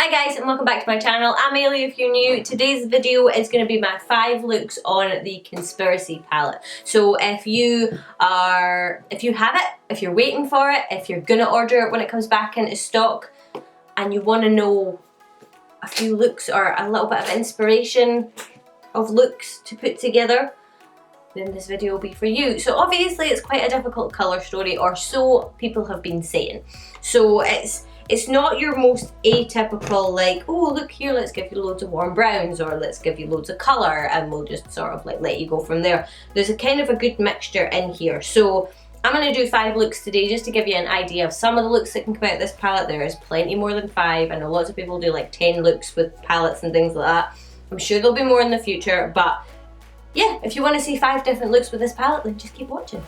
Hi guys and welcome back to my channel. I'm Ailey if you're new. Today's video is going to be my 5 looks on the Conspiracy palette. So if you have it, if you're waiting for it, if you're going to order it when it comes back into stock and you want to know a few looks or a little bit of inspiration of looks to put together, then this video will be for you. So obviously it's quite a difficult colour story, or so people have been saying. So it's not your most atypical, like, oh look here, let's give you loads of warm browns, or let's give you loads of colour and we'll just sort of like let you go from there. There's a kind of a good mixture in here. So I'm going to do 5 looks today just to give you an idea of some of the looks that can come out of this palette. There is plenty more than 5. I know lots of people do like 10 looks with palettes and things like that. I'm sure there'll be more in the future, but yeah, if you want to see 5 different looks with this palette, then just keep watching.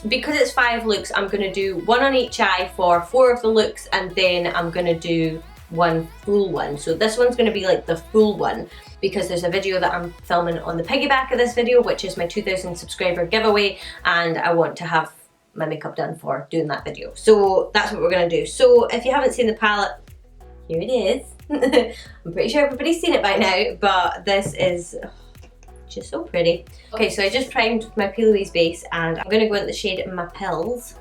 Because it's 5 looks, I'm going to do 1 on each eye for 4 of the looks, and then I'm going to do 1 full one. So this one's going to be like the full one, because there's a video that I'm filming on the piggyback of this video, which is my 2,000 subscriber giveaway, and I want to have my makeup done for doing that video. So that's what we're going to do. So if you haven't seen the palette, here it is. I'm pretty sure everybody's seen it by now, but this is just so pretty. Okay, so I just primed with my Peeloise base, and I'm going to go in the shade My Pills,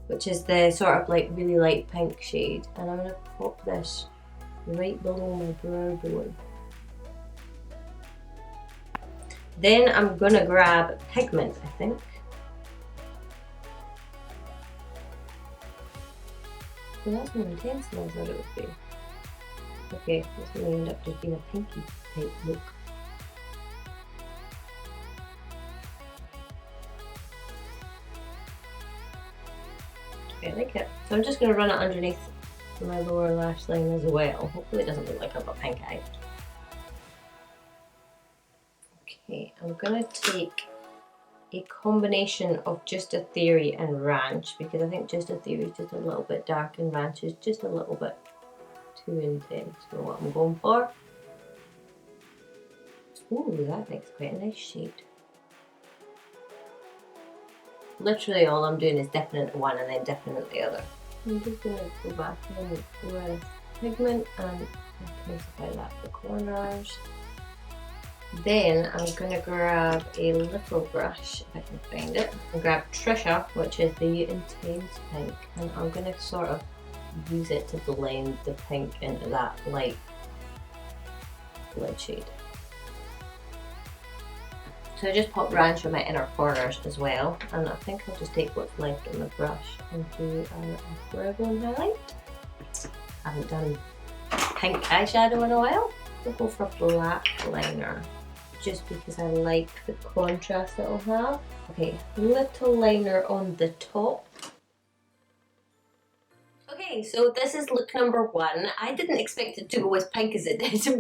which is the sort of like really light pink shade, and I'm going to pop this right below my brow bone. Then I'm going to grab pigment, I think. Well, that's more intense than I thought it would be. Okay, this may end up just being a pinky type look. Okay, I like it. So I'm just going to run it underneath my lower lash line as well. Hopefully it doesn't look like I've got pink eye. Okay, I'm going to take a combination of Just a Theory and Ranch, because I think Just a Theory is just a little bit dark and Ranch is just a little bit too intense for what I'm going for. Ooh, that makes quite a nice shade. Literally all I'm doing is dipping into one and then dipping into the other. I'm just going to go back in with pigment and intensify that at the corners. Then I'm going to grab a little brush, if I can find it, and grab Trisha, which is the Intense Pink, and I'm going to sort of use it to blend the pink into that light blood shade. So I just pop Ranch on my inner corners as well, and I think I'll just take what's left on the brush and do a brow bone highlight. I haven't done pink eyeshadow in a while. We'll go for black liner, just because I like the contrast it'll have. Okay, little liner on the top. Okay, so this is look number 1. I didn't expect it to go as pink as it did,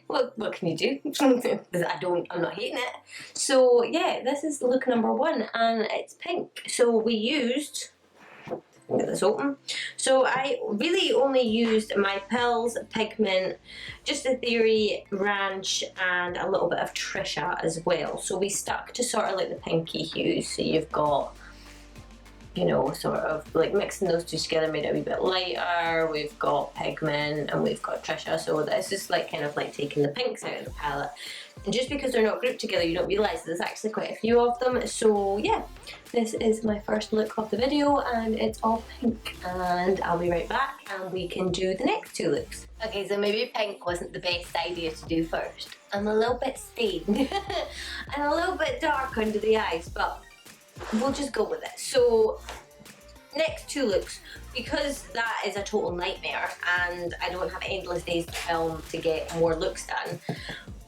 but what can you do? I'm not hating it. So yeah, this is look number 1, and it's pink. So we used, get this open. So I really only used My Pills, pigment, Just a Theory, Ranch, and a little bit of Trisha as well. So we stuck to sort of like the pinky hues. So you've got, you know, sort of like mixing those two together made it a wee bit lighter. We've got pigment and we've got Trisha. So this is like kind of like taking the pinks out of the palette. And just because they're not grouped together, you don't realise there's actually quite a few of them. So yeah, this is my first look of the video, and it's all pink. And I'll be right back and we can do the next 2 looks. Okay, so maybe pink wasn't the best idea to do first. I'm a little bit stained and a little bit dark under the eyes, but we'll just go with it. So next 2 looks, because that is a total nightmare and I don't have endless days to film to get more looks done,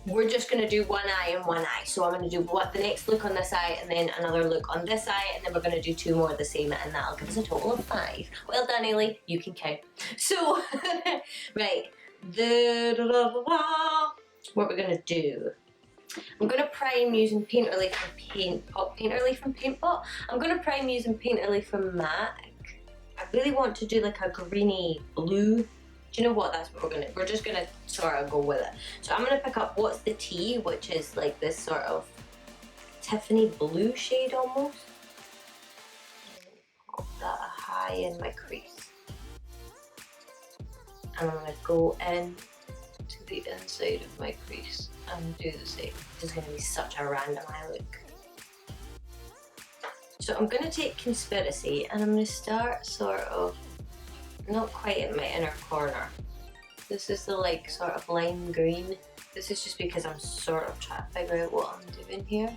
we're just going to do 1 eye and 1 eye. So I'm going to do the next look on this eye, and then another look on this eye, and then we're going to do 2 more of the same, and that'll give us a total of 5. Well done, Ailey, you can count. So right, what we're going to do, I'm going to prime using Painterly from Paintpot. I'm going to prime using Painterly from MAC. I really want to do like a greeny blue. Do you know what? That's what we're just going to sort of go with it. So I'm going to pick up What's the Tea, which is like this sort of Tiffany blue shade almost. Pop that high in my crease. And I'm going to go in to the inside of my crease and do the same. This is going to be such a random eye look. So I'm going to take Conspiracy and I'm going to start sort of not quite at my inner corner. This is the like sort of lime green. This is just because I'm sort of trying to figure out what I'm doing here.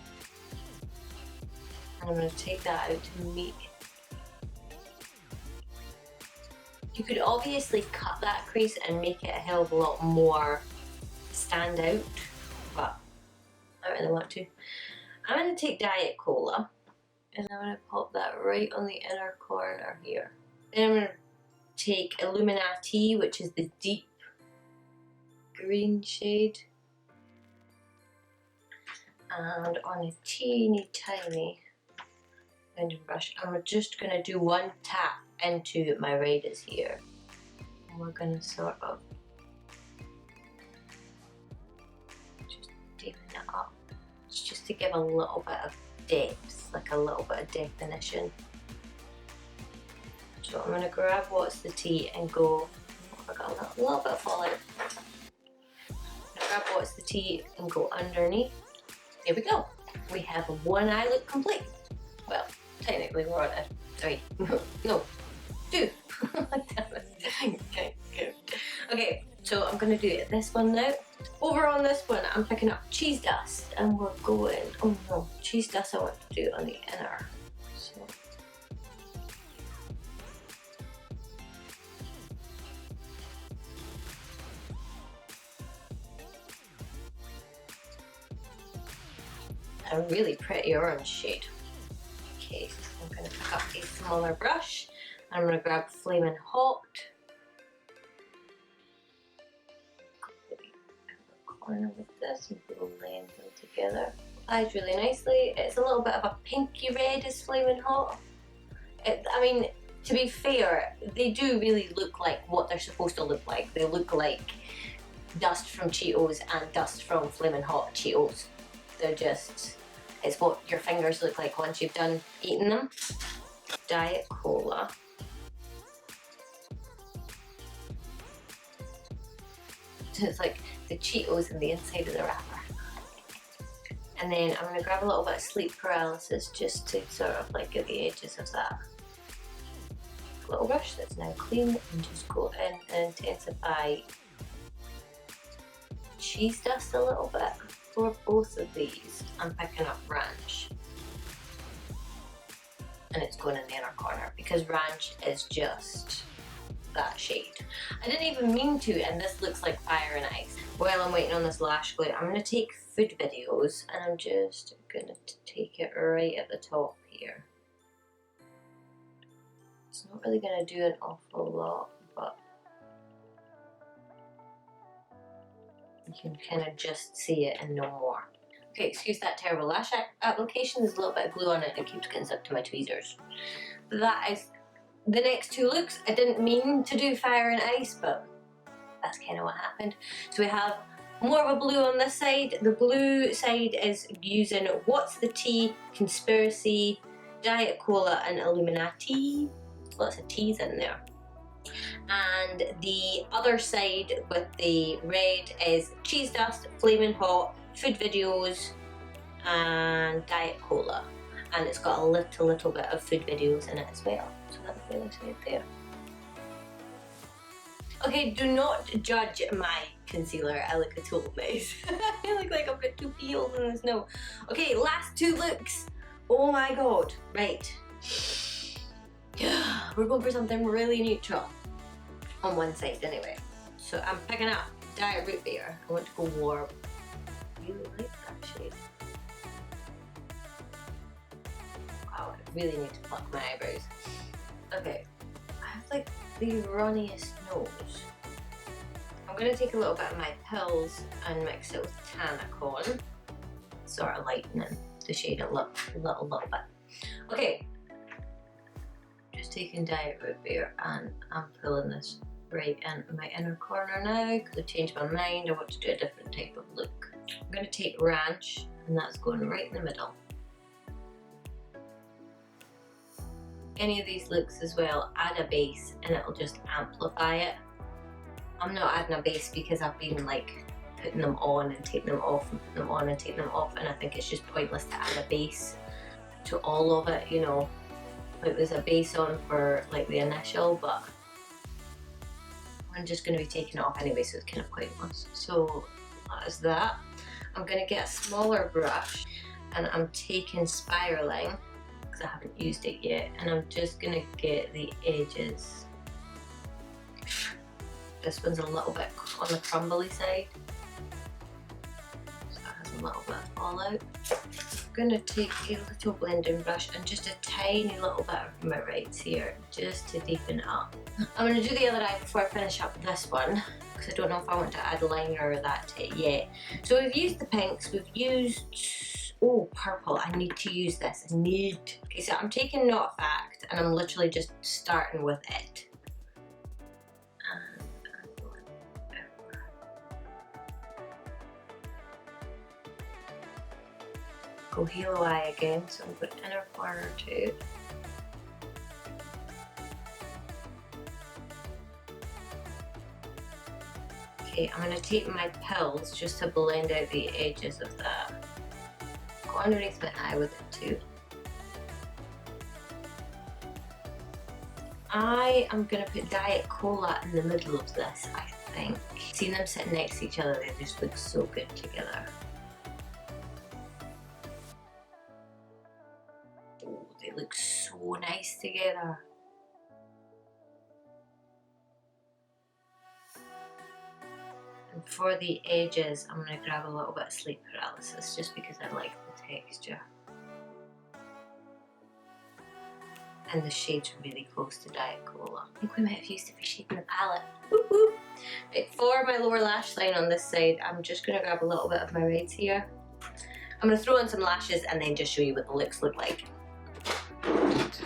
And I'm going to take that out to meet. You could obviously cut that crease and make it a hell of a lot more stand out, but I don't really want to. I'm going to take Diet Cola and I'm going to pop that right on the inner corner here. Then I'm going to take Illuminati, which is the deep green shade, and on a teeny tiny kind of brush, I'm just going to do one tap into my radius here, and we're going to sort of just deepen it up. It's just to give a little bit of depth, like a little bit of definition. So I'm going to grab What's the Tea and go, I got a little bit of fallout. Grab What's the Tea and go underneath. Here we go. We have one eye look complete. Well, technically we're on a 3. No, 2. Okay, so I'm going to do this one now. Over on this one, I'm picking up Cheese Dust and we're going, oh no, Cheese Dust I want to do on the inner. So a really pretty orange shade. Okay, so I'm going to pick up a smaller brush. I'm going to grab Flamin' Hot. Go to the corner with this and blend them together. Applies really nicely. It's a little bit of a pinky red as Flamin' Hot. I mean, to be fair, they do really look like what they're supposed to look like. They look like dust from Cheetos and dust from Flamin' Hot Cheetos. They're just, it's what your fingers look like once you've done eating them. Diet Cola. It's like the Cheetos in the inside of the wrapper. And then I'm going to grab a little bit of Sleep Paralysis just to sort of like get the edges of that little brush that's now clean, and just go in and intensify Cheese Dust a little bit. For both of these, I'm picking up Ranch. And it's going in the inner corner because Ranch is just that shade. I didn't even mean to, and this looks like Fire and Ice. While I'm waiting on this lash glue, I'm going to take Food Videos and I'm just going to take it right at the top here. It's not really going to do an awful lot, but you can kind of just see it and no more. Okay, excuse that terrible lash application. There's a little bit of glue on it and it keeps getting stuck to my tweezers. That is the next 2 looks. I didn't mean to do Fire and Ice, but that's kind of what happened. So we have more of a blue on this side. The blue side is using What's the Tea, Conspiracy, Diet Cola and Illuminati. Lots of T's in there. And the other side with the red is Cheese Dust, Flamin' Hot, Food Videos and Diet Cola. And it's got a little bit of Food Videos in it as well. So that's really side there. Okay, do not judge my concealer. I look a total mess. I look like I've got 2 peels in the snow. Okay, last 2 looks. Oh my god. Right. We're going for something really neutral. On one side anyway. So I'm picking up Diet Root Beer. I want to go warm. I really like that shade. Wow, I really need to pluck my eyebrows. Okay, I have like the runniest nose. I'm going to take a little bit of my pills and mix it with Tanacon. Sort of lightening the shade a little bit. Okay, just taking Diet Root Beer and I'm pulling this right in my inner corner now because I've changed my mind. I want to do a different type of look. I'm going to take Ranch and that's going right in the middle. any of these looks as well, add a base and it'll just amplify it. I'm not adding a base because I've been like putting them on and taking them off and putting them on and taking them off, and I think it's just pointless to add a base to all of it, you know. Like there's a base on for like the initial, but I'm just going to be taking it off anyway, so it's kind of pointless. So that is that. I'm going to get a smaller brush and I'm taking spiraling because I haven't used it yet, and I'm just going to get the edges. This one's a little bit on the crumbly side, so it has a little bit of fallout. I'm going to take a little blending brush and just a tiny little bit of my rights here just to deepen it up. I'm going to do the other eye before I finish up this one because I don't know if I want to add liner or that to it yet. So we've used the pinks, we've used, oh, purple. I need to use this, I need. Okay, so I'm taking Not a Fact and I'm literally just starting with it. Go halo eye again, so I'm going inner corner too. Okay, I'm going to take my pills just to blend out the edges of that. Go underneath my eye with it too. I am going to put Diet Cola in the middle of this, I think. Seeing them sitting next to each other, they just look so good together. They look so nice together. And for the edges, I'm going to grab a little bit of sleep paralysis just because I like the texture. And the shade's really close to Diet Cola. I think we might have used a shade in the palette. Whoop, whoop. Right, for my lower lash line on this side, I'm just going to grab a little bit of my reds here. I'm going to throw in some lashes and then just show you what the looks look like.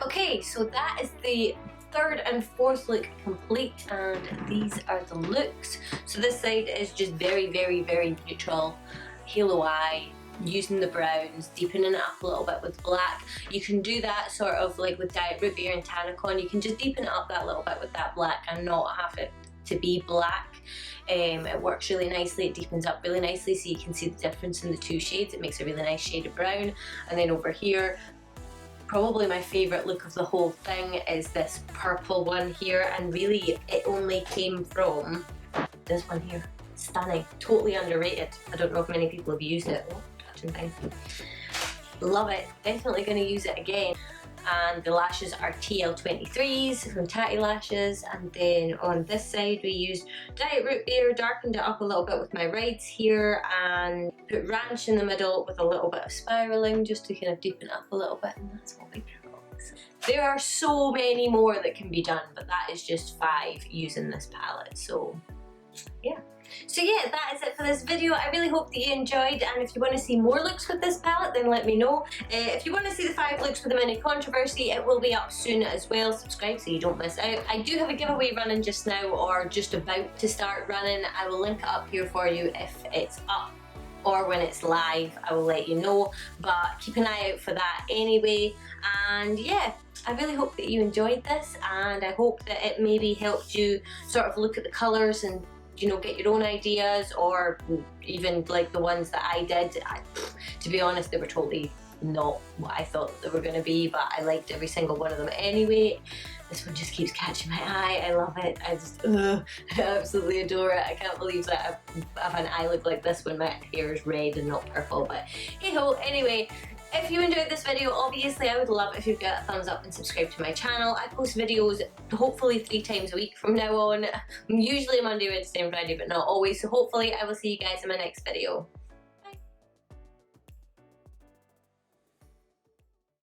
Okay, so that is the third and fourth look complete, and these are the looks. So this side is just very, very, very neutral, halo eye, using the browns, deepening it up a little bit with black. You can do that sort of like with Diet Root Beer and Tanacon. You can just deepen it up that little bit with that black and not have it to be black. It works really nicely, it deepens up really nicely so you can see the difference in the two shades. It makes a really nice shade of brown. And then over here, probably my favourite look of the whole thing is this purple one here, and really it only came from this one here. Stunning, totally underrated. I don't know if many people have used it. Oh, touching things. Love it, definitely going to use it again. And the lashes are TL23s from Tatty Lashes, and then on this side we used Diet Root Beer, darkened it up a little bit with my rides here, and put Ranch in the middle with a little bit of spiraling just to kind of deepen it up a little bit, and that's what we got. There are so many more that can be done, but that is just 5 using this palette, so yeah. So yeah, that is it for this video. I really hope that you enjoyed, and if you want to see more looks with this palette, then let me know. If you want to see the 5 looks with the mini controversy, it will be up soon as well. Subscribe so you don't miss out. I do have a giveaway running just now, or just about to start running. I will link it up here for you if it's up, or when it's live, I will let you know. But keep an eye out for that anyway. And yeah, I really hope that you enjoyed this, and I hope that it maybe helped you sort of look at the colours and, you know, get your own ideas, or even like the ones that I did. To be honest, they were totally not what I thought they were going to be, but I liked every single one of them anyway. This one just keeps catching my eye. I love it. I just I absolutely adore it. I can't believe that I have an eye look like this when my hair is red and not purple, but hey ho. Anyway, if you enjoyed this video, obviously I would love if you'd get a thumbs up and subscribe to my channel. I post videos hopefully 3 times a week from now on. Usually Monday, Wednesday and Friday, but not always. So hopefully I will see you guys in my next video.